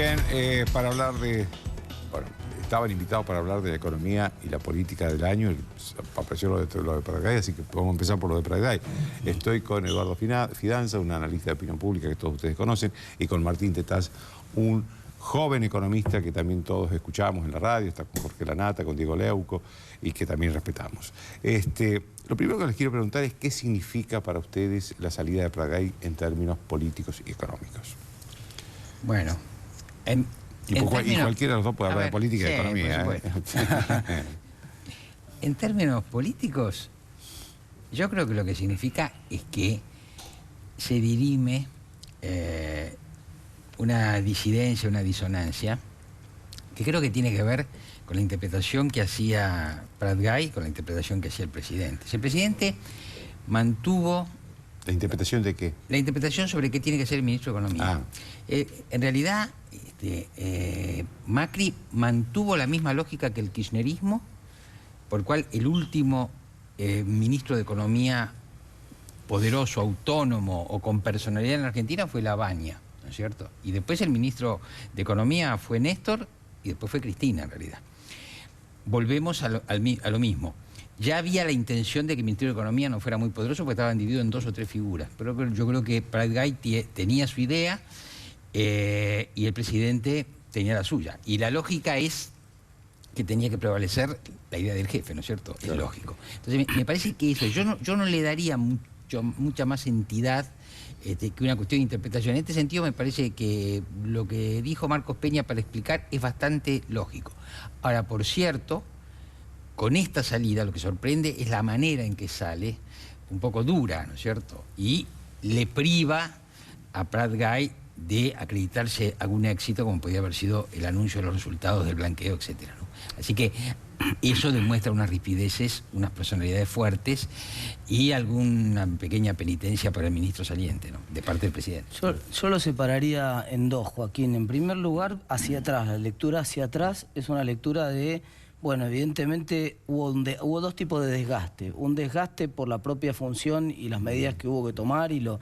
Bien, para hablar de... Bueno, estaban invitados para hablar de la economía y la política del año. Apareció lo de Pratgay, así que podemos empezar por lo de Pratgay. Estoy con Eduardo Fidanza, un analista de opinión pública que todos ustedes conocen, y con Martín Tetaz, un joven economista que también todos escuchamos en la radio, está con Jorge Lanata, con Diego Leuco, y que también respetamos. Lo primero que les quiero preguntar es qué significa para ustedes la salida de Pratgay en términos políticos y económicos. Bueno, Y cualquiera de los dos puede hablar de política y economía. En términos políticos, yo creo que lo que significa es que se dirime una disidencia, una disonancia, que creo que tiene que ver con la interpretación que hacía Pratgay y con la interpretación que hacía el presidente. Si el presidente mantuvo... ¿La interpretación de qué? La interpretación sobre qué tiene que ser el ministro de Economía. En realidad, Macri mantuvo la misma lógica que el kirchnerismo, por el cual el último ministro de Economía poderoso, autónomo o con personalidad en la Argentina fue Lavagna, ¿no es cierto? Y después el ministro de Economía fue Néstor y después fue Cristina, en realidad. Volvemos a lo mismo. Ya había la intención de que el Ministerio de Economía no fuera muy poderoso porque estaban divididos en 2 o 3 figuras. Pero yo creo que Pratgay tenía su idea y el presidente tenía la suya. Y la lógica es que tenía que prevalecer la idea del jefe, ¿no es cierto? Claro. Es lógico. Entonces me parece que eso, yo no le daría mucha más entidad que una cuestión de interpretación. En este sentido me parece que lo que dijo Marcos Peña para explicar es bastante lógico. Ahora, por cierto, con esta salida lo que sorprende es la manera en que sale, un poco dura, ¿no es cierto? Y le priva a Pratgay de acreditarse algún éxito como podía haber sido el anuncio de los resultados del blanqueo, etcétera, ¿no? Así que eso demuestra unas ripideces, unas personalidades fuertes y alguna pequeña penitencia para el ministro saliente, ¿no?, de parte del presidente. Yo lo separaría en dos, Joaquín. En primer lugar, hacia atrás. La lectura hacia atrás es una lectura de... Bueno, evidentemente hubo 2 tipos de desgaste. Un desgaste por la propia función y las medidas que hubo que tomar y lo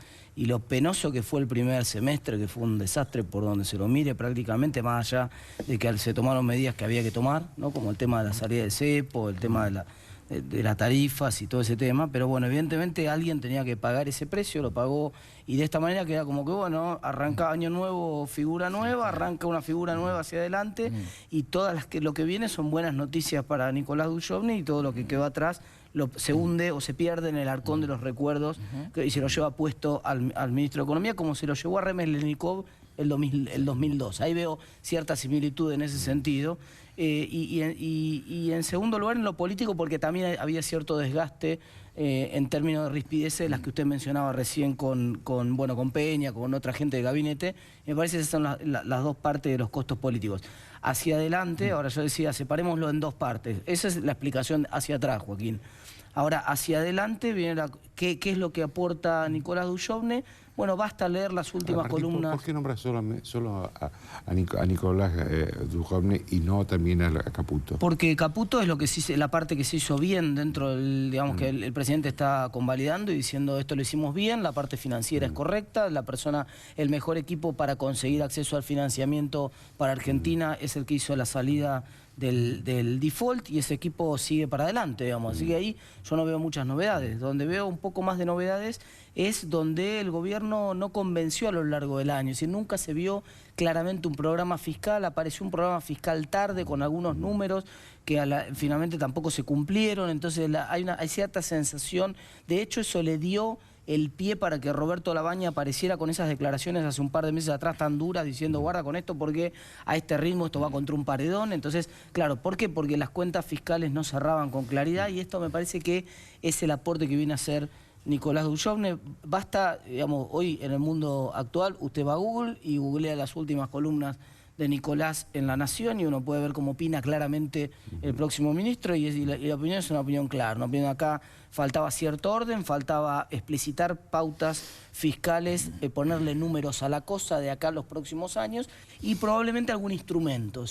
penoso que fue el primer semestre, que fue un desastre por donde se lo mire prácticamente, más allá de que se tomaron medidas que había que tomar, ¿no?, como el tema de la salida del cepo, el tema de las tarifas y todo ese tema, pero bueno, evidentemente alguien tenía que pagar ese precio, lo pagó, y de esta manera queda como que, bueno, arranca año nuevo, figura nueva, arranca una figura nueva hacia adelante, y todas lo que viene son buenas noticias para Nicolás Duchovny, y todo lo que quedó atrás se hunde o se pierde en el arcón de los recuerdos, y se lo lleva puesto al ministro de Economía, como se lo llevó a Remelennikov el 2002. Ahí veo cierta similitud en ese sentido. Y en segundo lugar en lo político, porque también había cierto desgaste en términos de rispideces, las que usted mencionaba recién con Peña, con otra gente de gabinete. Me parece que esas son las 2 partes de los costos políticos. Hacia adelante, ahora yo decía, separémoslo en 2 partes. Esa es la explicación hacia atrás, Joaquín. Ahora, hacia adelante viene ¿qué es lo que aporta Nicolás Duchovny? Bueno, basta leer las últimas columnas. ¿Por qué nombras solo a Nicolás Duchovny y no también a Caputo? Porque Caputo es la parte que se hizo bien dentro del, digamos, que el presidente está convalidando y diciendo esto lo hicimos bien, la parte financiera es correcta, el mejor equipo para conseguir acceso al financiamiento para Argentina es el que hizo la salida del default, y ese equipo sigue para adelante, digamos. Así que ahí yo no veo muchas novedades. Donde veo un poco más de novedades es donde el gobierno no convenció a lo largo del año. Es decir, nunca se vio claramente un programa fiscal. Apareció un programa fiscal tarde con algunos números que finalmente tampoco se cumplieron. Entonces hay cierta sensación. De hecho, eso le dio el pie para que Roberto Lavagna apareciera con esas declaraciones hace un par de meses atrás tan duras, diciendo guarda con esto porque a este ritmo esto va contra un paredón. Entonces, claro, ¿por qué? Porque las cuentas fiscales no cerraban con claridad, y esto me parece que es el aporte que viene a hacer Nicolás Duchovny. Basta, digamos, hoy en el mundo actual, usted va a Google y googlea las últimas columnas de Nicolás en La Nación y uno puede ver cómo opina claramente el próximo ministro, y la opinión es una opinión clara. Una opinión acá faltaba cierto orden, faltaba explicitar pautas fiscales, ponerle números a la cosa de acá a los próximos años y probablemente algún instrumento.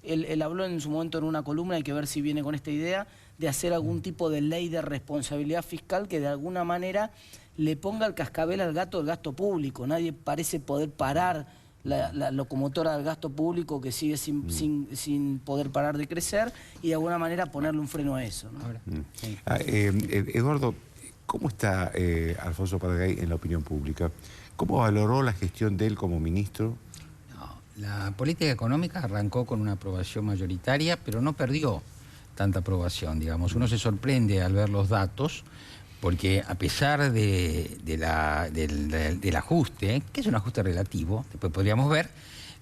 Él habló en su momento en una columna, hay que ver si viene con esta idea, de hacer algún tipo de ley de responsabilidad fiscal que de alguna manera le ponga el cascabel al gato del gasto público. Nadie parece poder parar la locomotora del gasto público que sigue sin poder parar de crecer y de alguna manera ponerle un freno a eso, ¿no? Ahora, sí. Eduardo, ¿cómo está Alfonso Pratgay en la opinión pública? ¿Cómo valoró la gestión de él como ministro? No, la política económica arrancó con una aprobación mayoritaria, pero no perdió tanta aprobación, digamos. Uno se sorprende al ver los datos, porque a pesar del ajuste, que es un ajuste relativo, después podríamos ver,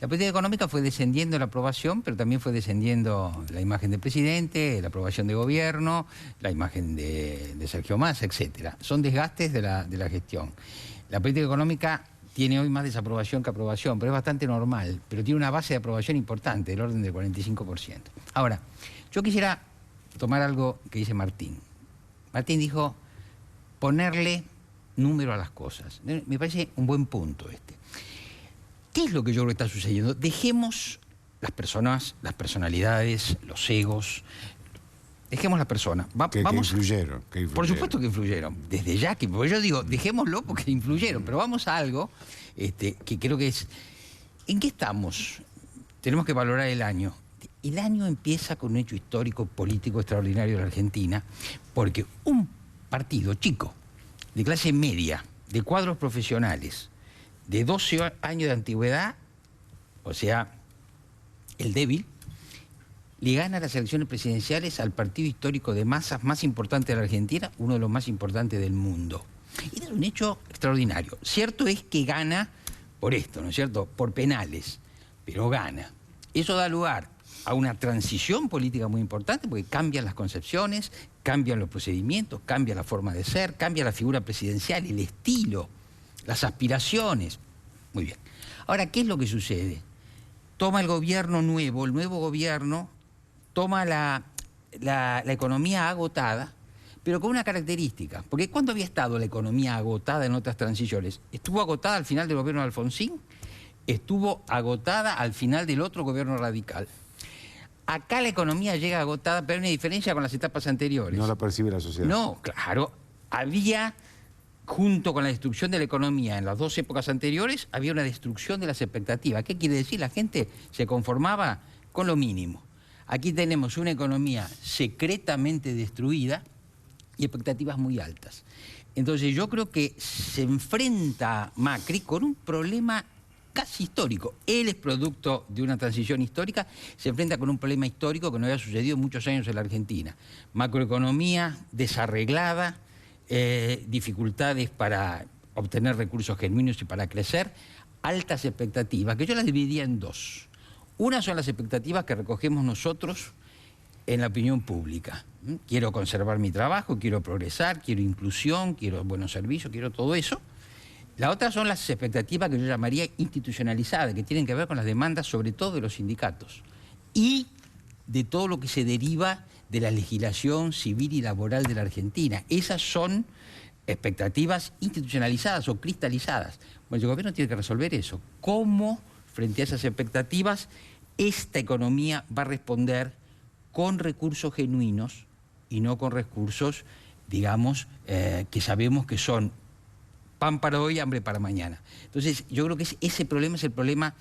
la política económica fue descendiendo la aprobación, pero también fue descendiendo la imagen del presidente, la aprobación de gobierno, la imagen de Sergio Massa, etcétera. Son desgastes de la gestión. La política económica tiene hoy más desaprobación que aprobación, pero es bastante normal, pero tiene una base de aprobación importante, del orden del 45%. Ahora, yo quisiera tomar algo que dice Martín. Martín dijo ponerle número a las cosas. Me parece un buen punto este. ¿Qué es lo que yo creo que está sucediendo? Dejemos las personas, las personalidades, los egos. Dejemos la persona. Que influyeron. Por supuesto que influyeron. Desde ya, porque yo digo, dejémoslo porque influyeron. Pero vamos a algo que creo que es... ¿En qué estamos? Tenemos que valorar el año. El año empieza con un hecho histórico, político extraordinario de la Argentina, porque un partido chico, de clase media, de cuadros profesionales, de 12 años de antigüedad, o sea, el débil, le gana las elecciones presidenciales al partido histórico de masas más importante de la Argentina, uno de los más importantes del mundo. Y es un hecho extraordinario. Cierto es que gana por esto, ¿no es cierto?, por penales, pero gana. Eso da lugar a una transición política muy importante, porque cambian las concepciones, cambian los procedimientos, cambia la forma de ser, cambia la figura presidencial, el estilo, las aspiraciones. Muy bien. Ahora, ¿qué es lo que sucede? Toma el gobierno nuevo, el nuevo gobierno toma la economía agotada, pero con una característica. Porque ¿cuándo había estado la economía agotada en otras transiciones? Estuvo agotada al final del gobierno de Alfonsín, estuvo agotada al final del otro gobierno radical. Acá la economía llega agotada, pero hay una diferencia con las etapas anteriores. No la percibe la sociedad. No, claro. Había, junto con la destrucción de la economía en las dos épocas anteriores, había una destrucción de las expectativas. ¿Qué quiere decir? La gente se conformaba con lo mínimo. Aquí tenemos una economía secretamente destruida y expectativas muy altas. Entonces yo creo que se enfrenta Macri con un problema casi histórico. Él es producto de una transición histórica, se enfrenta con un problema histórico que no había sucedido muchos años en la Argentina. Macroeconomía desarreglada, dificultades para obtener recursos genuinos y para crecer, altas expectativas, que yo las dividía en dos. Una son las expectativas que recogemos nosotros en la opinión pública. Quiero conservar mi trabajo, quiero progresar, quiero inclusión, quiero buenos servicios, quiero todo eso. La otra son las expectativas que yo llamaría institucionalizadas, que tienen que ver con las demandas sobre todo de los sindicatos y de todo lo que se deriva de la legislación civil y laboral de la Argentina. Esas son expectativas institucionalizadas o cristalizadas. Bueno, el gobierno tiene que resolver eso. ¿Cómo, frente a esas expectativas, esta economía va a responder con recursos genuinos y no con recursos, digamos, que sabemos que son pan para hoy, hambre para mañana? Entonces, yo creo que ese problema es el problema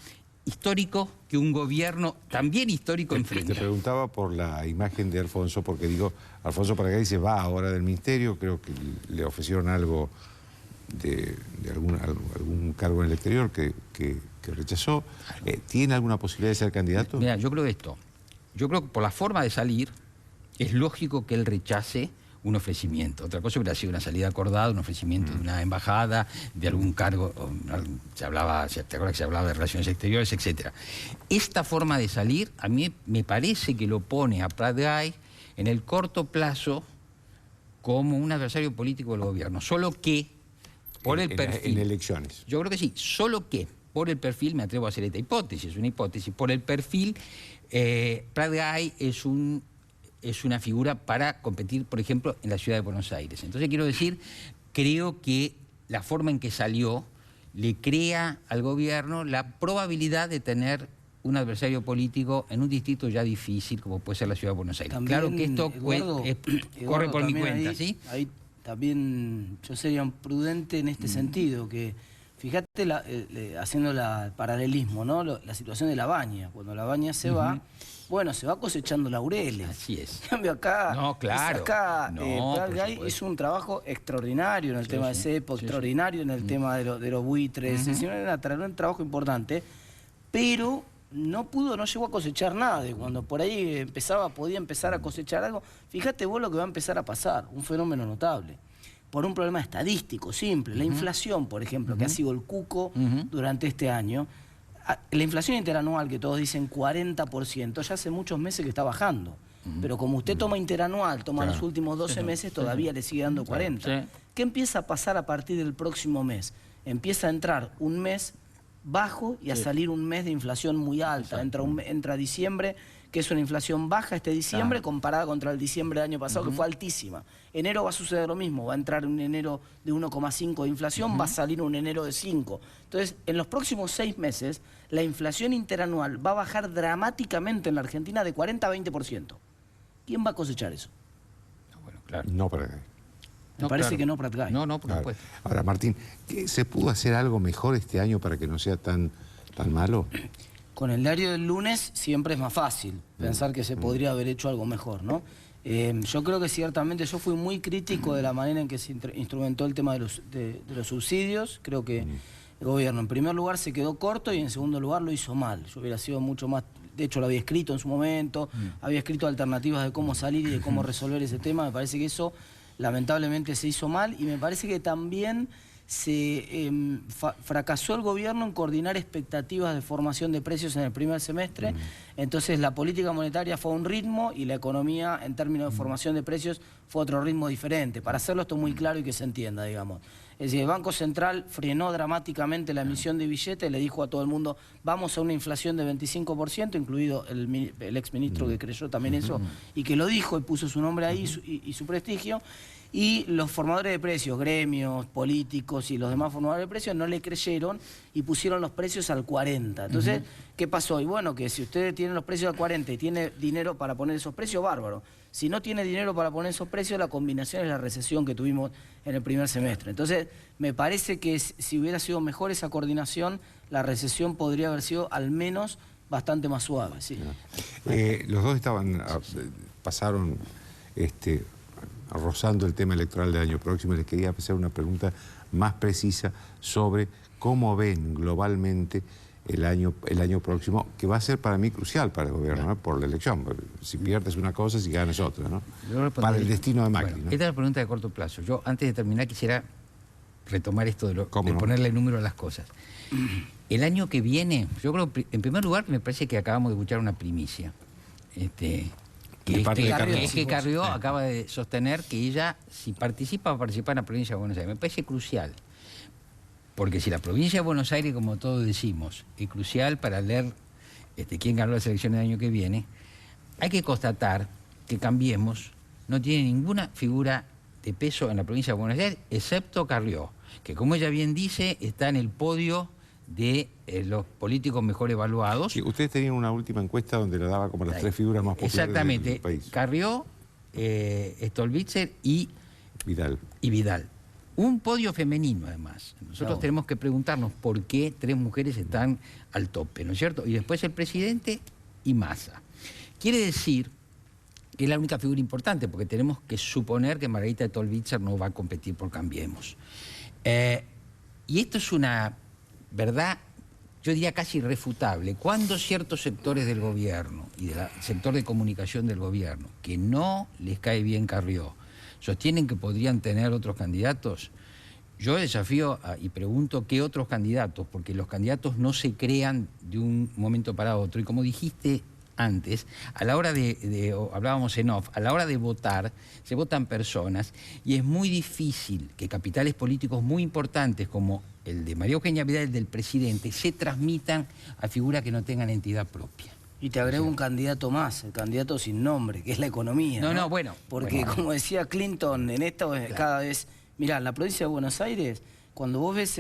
histórico que un gobierno también histórico enfrenta. Te preguntaba por la imagen de Alfonso, porque digo, Alfonso Pratgay se va ahora del ministerio, creo que le ofrecieron algo de algún cargo en el exterior que rechazó. ¿Tiene alguna posibilidad de ser candidato? Mira, yo creo esto. Yo creo que por la forma de salir, es lógico que él rechace un ofrecimiento. Otra cosa hubiera sido una salida acordada, un ofrecimiento de una embajada, de algún cargo, ¿te acuerdas que se hablaba de relaciones exteriores, etcétera? Esta forma de salir, a mí me parece que lo pone a Pratgay en el corto plazo como un adversario político del gobierno. Solo que, por el perfil... En elecciones. Yo creo que sí, solo que, por el perfil, me atrevo a hacer esta hipótesis, es una hipótesis, por el perfil, Pratgay es una figura para competir, por ejemplo, en la ciudad de Buenos Aires. Entonces, quiero decir, creo que la forma en que salió le crea al gobierno la probabilidad de tener un adversario político en un distrito ya difícil, como puede ser la ciudad de Buenos Aires. También, claro que esto corre por mi cuenta, ahí, ¿sí? Ahí también yo sería prudente en este sentido, que Fíjate, haciendo el paralelismo, ¿no? La situación de la baña. Cuando la baña se va, bueno, se va cosechando laureles. Así es. En cambio acá, No, claro. Pratgay hizo un trabajo extraordinario en el tema de cepo, extraordinario en el tema de los buitres. Es decir, un trabajo importante, pero no llegó a cosechar nada. Y cuando por ahí podía empezar a cosechar algo, fíjate vos lo que va a empezar a pasar, un fenómeno notable. Por un problema estadístico simple. La inflación, por ejemplo, que ha sido el cuco durante este año, la inflación interanual, que todos dicen 40%, ya hace muchos meses que está bajando. Pero como usted toma interanual, toma los últimos 12 meses, todavía le sigue dando 40. ¿Qué empieza a pasar a partir del próximo mes? Empieza a entrar un mes bajo y a salir un mes de inflación muy alta. Entra diciembre, que es una inflación baja este diciembre comparada contra el diciembre del año pasado, que fue altísima. Enero va a suceder lo mismo, va a entrar un enero de 1,5 de inflación, va a salir un enero de 5. Entonces, en los próximos 6 meses, la inflación interanual va a bajar dramáticamente en la Argentina de 40 a 20%. ¿Quién va a cosechar eso? Bueno, claro. No Pratgay. Me parece que no Pratgay. No, por supuesto. Ahora, Martín, ¿se pudo hacer algo mejor este año para que no sea tan malo? Con el diario del lunes siempre es más fácil pensar que se podría haber hecho algo mejor, ¿no? Yo creo que ciertamente yo fui muy crítico de la manera en que se instrumentó el tema de los subsidios. Creo que el gobierno en primer lugar se quedó corto y en segundo lugar lo hizo mal. Yo hubiera sido mucho más, de hecho lo había escrito en su momento, había escrito alternativas de cómo salir y de cómo resolver ese tema. Me parece que eso lamentablemente se hizo mal y me parece que también fracasó el gobierno en coordinar expectativas de formación de precios en el primer semestre. Entonces la política monetaria fue a un ritmo y la economía en términos de formación de precios fue a otro ritmo diferente. Para hacerlo esto muy claro y que se entienda, digamos. Es decir, el Banco Central frenó dramáticamente la emisión de billetes, le dijo a todo el mundo, vamos a una inflación de 25%, incluido el exministro que creyó también eso y que lo dijo y puso su nombre ahí y su prestigio. Y los formadores de precios, gremios, políticos y los demás formadores de precios no le creyeron y pusieron los precios al 40. Entonces, ¿qué pasó? Y bueno, que si ustedes tienen los precios al 40 y tiene dinero para poner esos precios, bárbaro. Si no tiene dinero para poner esos precios, la combinación es la recesión que tuvimos en el primer semestre. Entonces, me parece que si hubiera sido mejor esa coordinación, la recesión podría haber sido al menos bastante más suave. Sí. Los dos pasaron rozando el tema electoral del año próximo. Les quería hacer una pregunta más precisa sobre cómo ven globalmente el año próximo, que va a ser para mí crucial para el gobierno, ¿no? Por la elección. Si pierdes una cosa, si ganas otra, ¿no? Para el destino de Macri. Bueno, ¿no? Esta es la pregunta de corto plazo. Yo, antes de terminar, quisiera retomar esto de ponerle número a las cosas. El año que viene, yo creo, en primer lugar, me parece que acabamos de escuchar una primicia. Que Carrió acaba de sostener que ella, si participa, va a participar en la provincia de Buenos Aires. Me parece crucial, porque si la provincia de Buenos Aires, como todos decimos, es crucial para leer quién ganó las elecciones del año que viene, hay que constatar que Cambiemos no tiene ninguna figura de peso en la provincia de Buenos Aires, excepto Carrió, que como ella bien dice, está en el podio de los políticos mejor evaluados. Sí, ustedes tenían una última encuesta donde le daba como las 3 figuras más populares del país. Carrió, Stolbizer y Vidal. Un podio femenino, además. Nosotros tenemos que preguntarnos por qué 3 mujeres están al tope, ¿no es cierto? Y después el presidente y Massa. Quiere decir que es la única figura importante, porque tenemos que suponer que Margarita Stolbizer no va a competir por Cambiemos. Y esto es una verdad, yo diría casi irrefutable. Cuando ciertos sectores del gobierno y del sector de comunicación del gobierno, que no les cae bien Carrió, sostienen que podrían tener otros candidatos, yo desafío y pregunto qué otros candidatos, porque los candidatos no se crean de un momento para otro. Y como dijiste antes, a la hora hablábamos en off, a la hora de votar, se votan personas y es muy difícil que capitales políticos muy importantes como el de María Eugenia Vidal, el del presidente, se transmitan a figuras que no tengan entidad propia. Y te agrego un candidato más, el candidato sin nombre, que es la economía. Bueno. Porque como decía Clinton, en esto cada vez... Mirá, en la provincia de Buenos Aires, cuando vos ves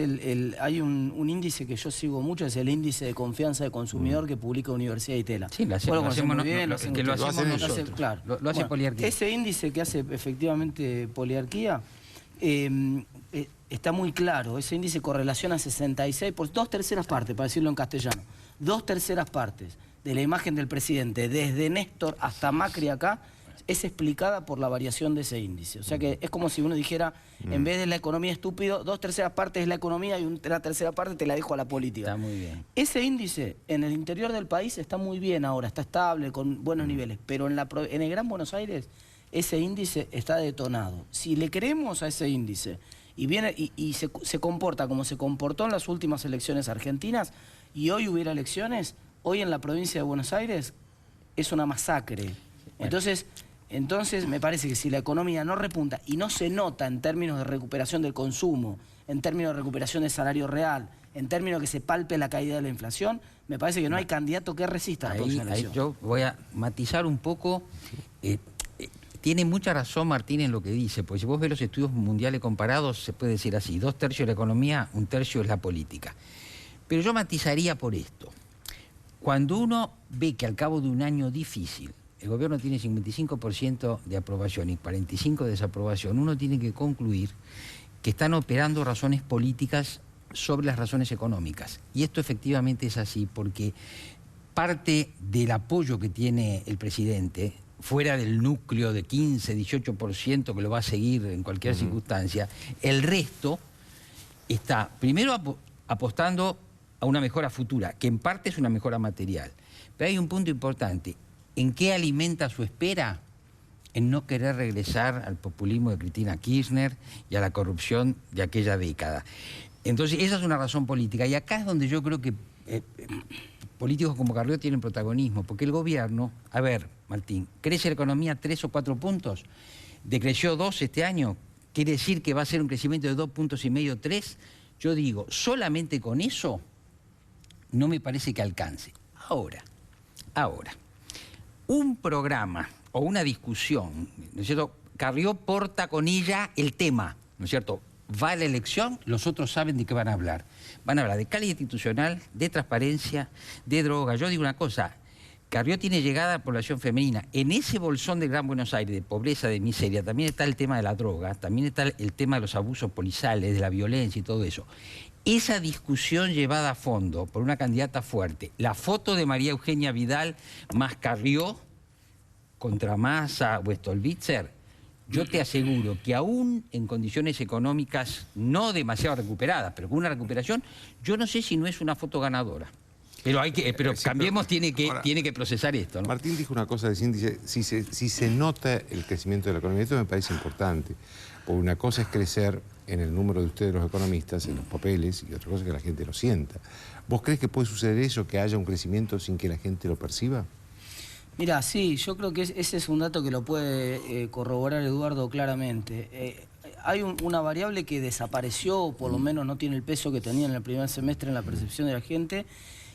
hay un índice que yo sigo mucho, es el índice de confianza de consumidor que publica Universidad de Itela. Sí, lo hacemos nosotros. Claro. Lo hace Poliarquía. Ese índice que hace efectivamente Poliarquía está muy claro. Ese índice correlaciona 66, por 2/3 partes, para decirlo en castellano. 2/3 partes de la imagen del presidente, desde Néstor hasta Macri acá, es explicada por la variación de ese índice. O sea que es como si uno dijera, en vez de la economía estúpido, 2/3 partes es la economía y una tercera parte te la dejo a la política. Está muy bien. Ese índice en el interior del país está muy bien ahora, está estable, con buenos niveles, pero en el Gran Buenos Aires ese índice está detonado. Si le creemos a ese índice y viene y se comporta como se comportó en las últimas elecciones argentinas, y hoy hubiera elecciones, hoy en la provincia de Buenos Aires es una masacre. Entonces me parece que si la economía no repunta y no se nota en términos de recuperación del consumo, en términos de recuperación del salario real, en términos de que se palpe la caída de la inflación, me parece que no hay candidato que resista a la próxima elección. Yo voy a matizar un poco. Tiene mucha razón Martín en lo que dice, porque si vos ves los estudios mundiales comparados, se puede decir así, 2/3 de la economía, 1/3 es la política. Pero yo matizaría por esto. Cuando uno ve que al cabo de un año difícil, el gobierno tiene 55% de aprobación y 45% de desaprobación, uno tiene que concluir que están operando razones políticas sobre las razones económicas. Y esto efectivamente es así, porque parte del apoyo que tiene el presidente, fuera del núcleo de 15, 18% que lo va a seguir en cualquier circunstancia, el resto está primero apostando a una mejora futura, que en parte es una mejora material. Pero hay un punto importante. ¿En qué alimenta su espera? En no querer regresar al populismo de Cristina Kirchner y a la corrupción de aquella década. Entonces, esa es una razón política. Y acá es donde yo creo que políticos como Carrió tienen protagonismo, porque el gobierno, a ver, Martín, ¿crece la economía 3 o 4 puntos? ¿Decreció 2 este año? ¿Quiere decir que va a ser un crecimiento de 2,5 puntos, 3? Yo digo, solamente con eso no me parece que alcance. Ahora, un programa o una discusión, ¿no es cierto? Carrió porta con ella el tema, ¿no es cierto? Va a la elección, los otros saben de qué van a hablar. Van a hablar de calidad institucional, de transparencia, de droga. Yo digo una cosa, Carrió tiene llegada a la población femenina. En ese bolsón del Gran Buenos Aires, de pobreza, de miseria, también está el tema de la droga, también está el tema de los abusos policiales, de la violencia y todo eso. Esa discusión llevada a fondo por una candidata fuerte, la foto de María Eugenia Vidal más Carrió contra Massa o Stolbizer, yo te aseguro que aún en condiciones económicas no demasiado recuperadas, pero con una recuperación, yo no sé si no es una foto ganadora. Pero sí, Cambiemos tiene que procesar esto, ¿no? Martín dijo una cosa de índice, si se nota el crecimiento de la economía, esto me parece importante, porque una cosa es crecer en el número de ustedes los economistas, en los papeles, y otra cosa es que la gente lo sienta. ¿Vos crees que puede suceder eso, que haya un crecimiento sin que la gente lo perciba? Mira, sí, yo creo que ese es un dato que lo puede corroborar Eduardo claramente. Hay una variable que desapareció, o por lo menos no tiene el peso que tenía en el primer semestre en la percepción de la gente,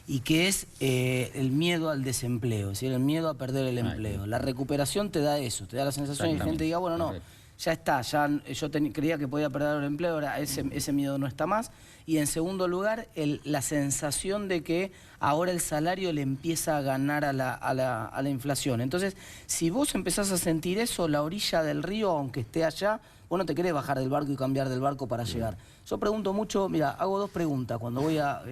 y que es el miedo al desempleo, es decir, el miedo a perder el empleo. La recuperación te da eso, te da la sensación de que la gente diga, bueno, no, ya está, yo creía que podía perder el empleo, ahora ese miedo no está más. Y en segundo lugar, la sensación de que ahora el salario le empieza a ganar a la inflación. Entonces, si vos empezás a sentir eso, la orilla del río, aunque esté allá, vos no te querés bajar del barco y cambiar del barco para llegar. Yo pregunto mucho, mira, hago 2 preguntas cuando voy a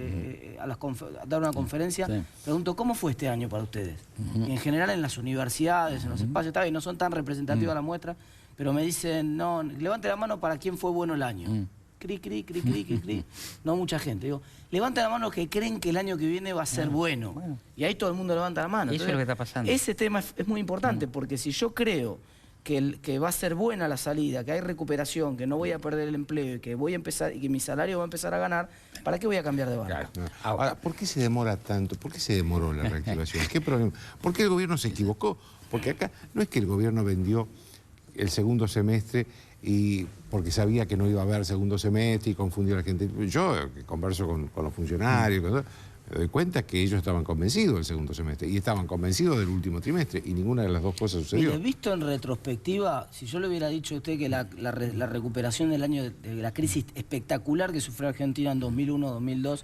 dar una conferencia. Pregunto, ¿cómo fue este año para ustedes? Y en general en las universidades, en los espacios, y no son tan representativas las muestras, pero me dicen, no, levante la mano para quién fue bueno el año. Cri, cri, cri, cri, cri, cri. No mucha gente. Digo, levanta la mano los que creen que el año que viene va a ser bueno. Y ahí todo el mundo levanta la mano. Eso es lo que está pasando. Ese tema es muy importante, porque si yo creo que va a ser buena la salida, que hay recuperación, que no voy a perder el empleo y que voy a empezar y que mi salario va a empezar a ganar, ¿para qué voy a cambiar de barco? Claro. Ahora, ¿por qué se demora tanto? ¿Por qué se demoró la reactivación? ¿Qué problema? ¿Por qué el gobierno se equivocó? Porque acá no es que el gobierno vendió el segundo semestre y porque sabía que no iba a haber segundo semestre y confundió a la gente. Yo converso con los funcionarios, me doy cuenta que ellos estaban convencidos del segundo semestre y estaban convencidos del último trimestre y ninguna de las dos cosas sucedió. Mire, visto en retrospectiva, si yo le hubiera dicho a usted que la recuperación del año de la crisis espectacular que sufrió Argentina en 2001-2002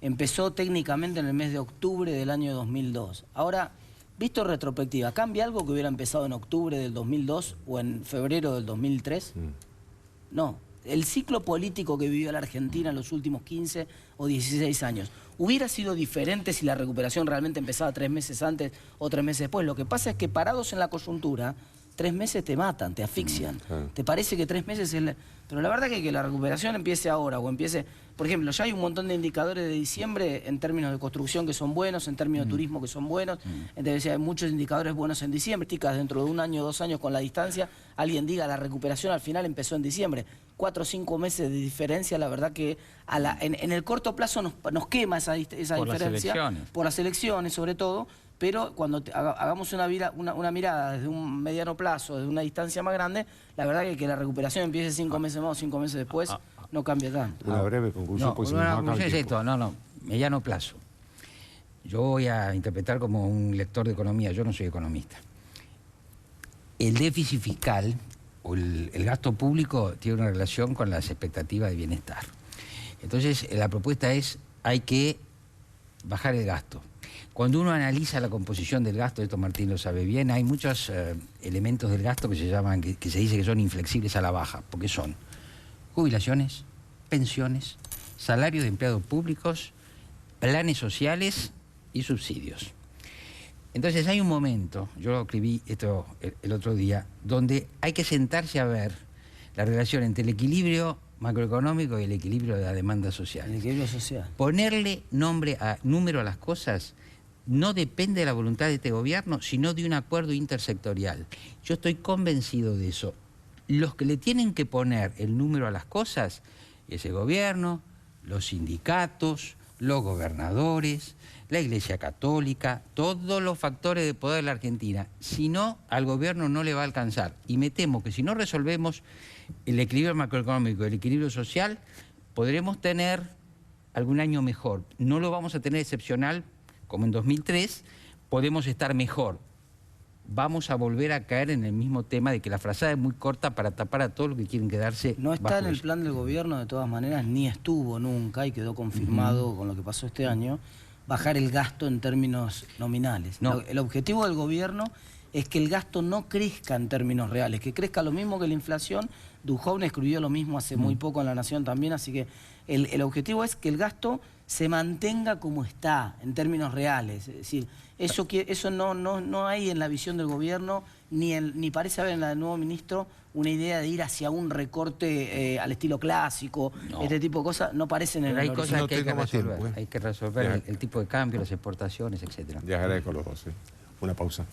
empezó técnicamente en el mes de octubre del año 2002. Ahora, visto en retrospectiva, ¿cambia algo que hubiera empezado en octubre del 2002 o en febrero del 2003? No. el ciclo político que vivió la Argentina en los últimos 15 o 16 años hubiera sido diferente si la recuperación realmente empezaba 3 meses antes o 3 meses después. Lo que pasa es que parados en la coyuntura, 3 meses te matan, te asfixian. ¿Te parece que 3 meses es Pero la verdad que la recuperación empiece ahora o empiece... Por ejemplo, ya hay un montón de indicadores de diciembre en términos de construcción que son buenos, en términos de turismo que son buenos. Entonces hay muchos indicadores buenos en diciembre. Ticas, dentro de 1 año, 2 años con la distancia, alguien diga la recuperación al final empezó en diciembre. 4 o 5 meses de diferencia, la verdad que en el corto plazo nos quema esa diferencia. Por las elecciones, sobre todo. Pero cuando hagamos una mirada desde un mediano plazo, desde una distancia más grande, la verdad que la recuperación empiece 5 meses más o 5 meses después, no cambia tanto. Una breve conclusión. Una conclusión es esto, mediano plazo. Yo voy a interpretar como un lector de economía, yo no soy economista. El déficit fiscal o el gasto público tiene una relación con las expectativas de bienestar. Entonces, la propuesta es, hay que bajar el gasto. Cuando uno analiza la composición del gasto, esto Martín lo sabe bien, hay muchos elementos del gasto que se dice que son inflexibles a la baja, porque son jubilaciones, pensiones, salarios de empleados públicos, planes sociales y subsidios. Entonces hay un momento, yo lo escribí esto el otro día, donde hay que sentarse a ver la relación entre el equilibrio macroeconómico y el equilibrio de la demanda social. El equilibrio social. Ponerle número a las cosas no depende de la voluntad de este gobierno, sino de un acuerdo intersectorial. Yo estoy convencido de eso. Los que le tienen que poner el número a las cosas es el gobierno, los sindicatos, los gobernadores, la Iglesia Católica, todos los factores de poder de la Argentina. Si no, al gobierno no le va a alcanzar. Y me temo que si no resolvemos el equilibrio macroeconómico y el equilibrio social, podremos tener algún año mejor. No lo vamos a tener excepcional como en 2003, podemos estar mejor. Vamos a volver a caer en el mismo tema de que la frazada es muy corta para tapar a todos los que quieren quedarse. No está en el plan del gobierno de todas maneras, ni estuvo nunca, y quedó confirmado con lo que pasó este año, bajar el gasto en términos nominales. No. El objetivo del gobierno es que el gasto no crezca en términos reales, que crezca lo mismo que la inflación. Duhovne escribió lo mismo hace muy poco en La Nación también, así que el objetivo es que el gasto se mantenga como está, en términos reales. Es decir, eso no hay en la visión del gobierno, ni parece haber en la del nuevo ministro una idea de ir hacia un recorte al estilo clásico, este tipo de cosas, no parecen en el Pero hay cosas que hay que resolver. Tiempo, Hay que resolver el tipo de cambio, las exportaciones, etc. Les agradezco a los dos. Una pausa.